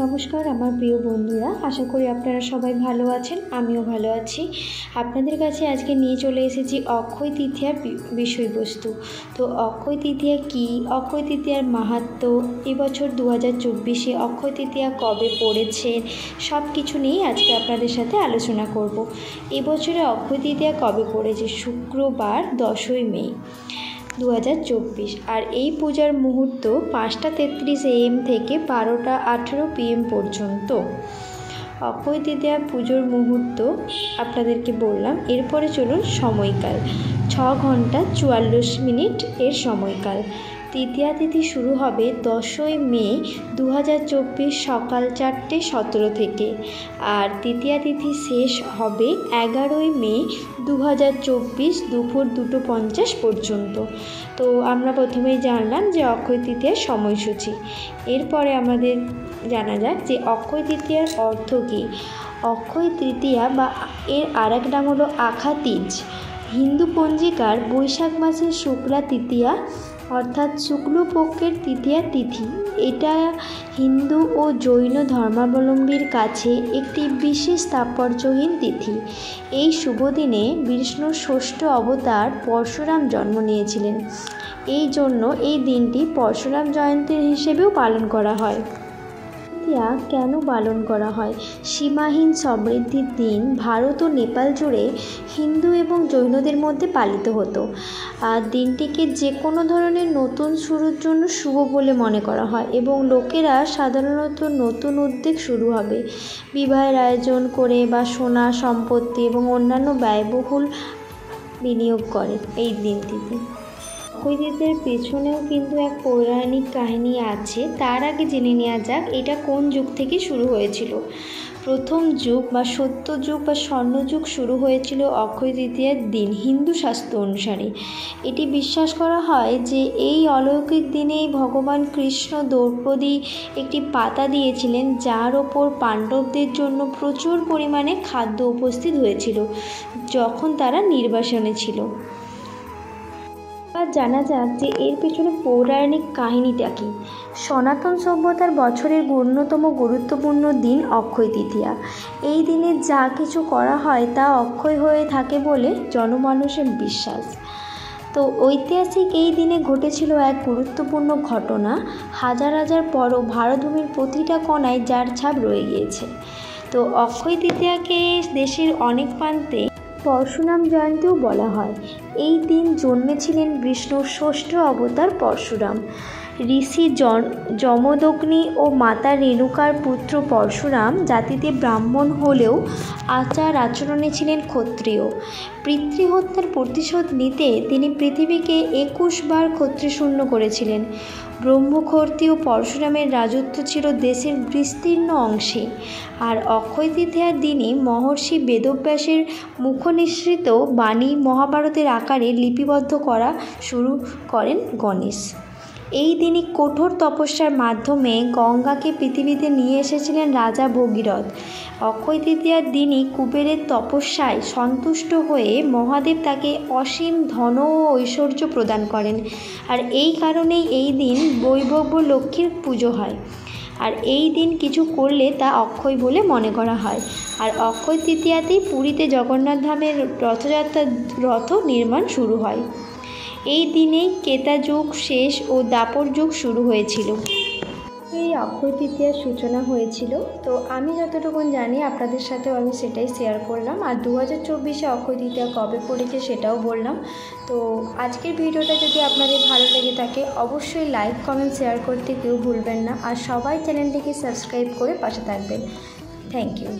নমস্কার আমার প্রিয় বন্ধুরা, আশা করি আপনারা সবাই ভালো আছেন। আমিও ভালো আছি। আপনাদের কাছে আজকে নিয়ে চলে এসেছি অক্ষয় তৃতীয়ার বিষয়বস্তু। তো অক্ষয় তৃতীয়া কী, অক্ষয় তৃতীয়ার মাহাত্ম্য, এবছর 2024-এ অক্ষয় তৃতীয়া কবে পড়েছে, সব কিছু নিয়েই আজকে আপনাদের সাথে আলোচনা করব। এবছরে অক্ষয় তৃতীয়া কবে পড়েছে? শুক্রবার 10ই মে 2024। আর এই পূজার মুহূর্ত 5:33 AM থেকে 12:18 PM পর্যন্ত। অক্ষয় তৃতীয়া পুজোর মুহূর্ত আপনাদেরকে বললাম। এরপরে চলুন সময়কাল। 6 ঘন্টা 44 মিনিট এর সময়কাল। তৃতীয়া তিথি শুরু হবে 10ই মে 2024 সকাল 4:17 থেকে, আর তৃতীয়া তিথি শেষ হবে 11ই মে 2024 দুপুর 2:50 পর্যন্ত। তো আমরা প্রথমেই জানলাম যে অক্ষয় তৃতীয়ার সময়সূচি। এরপরে আমাদের জানা যাক যে অক্ষয় তৃতীয়ার অর্থ কী। অক্ষয় তৃতীয়া বা এর আরেক নাম হলো আখা তিজ। হিন্দু পঞ্জিকার বৈশাখ মাসের শুক্লা তৃতীয়া অর্থাৎ শুক্লপক্ষের তৃতীয়া তিথি। এটা হিন্দু ও জৈন ধর্মাবলম্বীর কাছে একটি বিশেষ তাৎপর্যহীন তিথি। এই শুভ দিনে বিষ্ণুর ষষ্ঠ অবতার পরশুরাম জন্ম নিয়েছিলেন। এই জন্য এই দিনটি পরশুরাম জয়ন্তী হিসেবেও পালন করা হয়। তৃতীয়া কেন পালন করা হয়? সীমাহীন সমৃদ্ধির দিন ভারত ও নেপাল জুড়ে হিন্দু এবং জৈনদের মধ্যে পালিত হতো। আর দিনটিকে যে কোনো ধরনের নতুন শুরুর জন্য শুভ বলে মনে করা হয় এবং লোকেরা সাধারণত নতুন উদ্যোগ শুরু হবে বিবাহের আয়োজন করে বা সোনা সম্পত্তি এবং অন্যান্য ব্যয়বহুল বিনিয়োগ করে এই দিনটিতে। অক্ষয় তৃতীয়ার পেছনেও কিন্তু এক পৌরাণিক কাহিনী আছে। তার আগে জেনে নেওয়া যাক এটা কোন যুগ থেকে শুরু হয়েছিল। প্রথম যুগ বা সত্য যুগ বা স্বর্ণযুগ শুরু হয়েছিল অক্ষয় তৃতীয়ার দিন হিন্দু শাস্ত্র অনুসারে। এটি বিশ্বাস করা হয় যে এই অলৌকিক দিনেই ভগবান কৃষ্ণ দ্রৌপদী একটি পাতা দিয়েছিলেন, যার ওপর পাণ্ডবদের জন্য প্রচুর পরিমাণে খাদ্য উপস্থিত হয়েছিল যখন তারা নির্বাসনে ছিল। জানা যাক যে এর পেছনে পৌরাণিক কাহিনীটা কী। সনাতন সভ্যতার বছরের অন্যতম গুরুত্বপূর্ণ দিন অক্ষয় তৃতীয়া। এই দিনে যা কিছু করা হয় তা অক্ষয় হয়ে থাকে বলে জনমানুষের বিশ্বাস। তো ঐতিহাসিক এই দিনে ঘটেছিল এক গুরুত্বপূর্ণ ঘটনা। হাজার হাজার পরও ভারতভূমির প্রতিটা কোণায় যার ছাপ রয়ে গিয়েছে। তো অক্ষয় তৃতীয়াকে দেশের অনেক প্রান্তে পরশুরাম জয়ন্তীও বলা হয়। এই দিন জন্মেছিলেন বিষ্ণুর ষষ্ঠ অবতার পরশুরাম। ঋষি যমদগ্নি ও মাতা রেণুকার পুত্র পরশুরাম জাতিতে ব্রাহ্মণ হলেও আচার আচরণে ছিলেন ক্ষত্রিয়। পিতৃহত্যার প্রতিশোধ নিতে তিনি পৃথিবীকে 21 বার ক্ষত্রিশূন্য করেছিলেন। ব্রহ্মক্ষত্রিয় পরশুরামের রাজত্ব ছিল দেশের বিস্তীর্ণ অংশে। আর অক্ষয় তৃতীয়ার দিনে মহর্ষি বেদব্যাসের মুখনিসৃত বাণী মহাভারতের আকারে লিপিবদ্ধ করা শুরু করেন গণেশ। এই দিনই কঠোর তপস্যার মাধ্যমে গঙ্গাকে পৃথিবীতে নিয়ে এসেছিলেন রাজা ভগীরথ। অক্ষয় তৃতীয়ার দিনই কুবেরের তপস্যায় সন্তুষ্ট হয়ে মহাদেব তাকে অসীম ধন ও ঐশ্বর্য প্রদান করেন। আর এই কারণেই এই দিন বৈভব লক্ষ্মীর পুজো হয়। আর এই দিন কিছু করলে তা অক্ষয় বলে মনে করা হয়। আর অক্ষয় তৃতীয়াতেই পুরীতে জগন্নাথ ধামের রথযাত্রার রথ নির্মাণ শুরু হয়। এই দিনেই ক্রেতা যুগ শেষ ও দ্বাপর যুগ শুরু হয়েছিল। এই অক্ষয় তৃতীয়ার সূচনা হয়েছিল। তো আমি যতটুকু জানি আপনাদের সাথেও আমি সেটাই শেয়ার করলাম। আর 2024-এ অক্ষয় তৃতীয়া কবে পড়েছে সেটাও বললাম। তো আজকের ভিডিওটা যদি আপনাদের ভালো লেগে থাকে অবশ্যই লাইক কমেন্ট শেয়ার করতে কেউ ভুলবেন না। আর সবাই চ্যানেলটিকে সাবস্ক্রাইব করে পাশে থাকবেন। Thank you.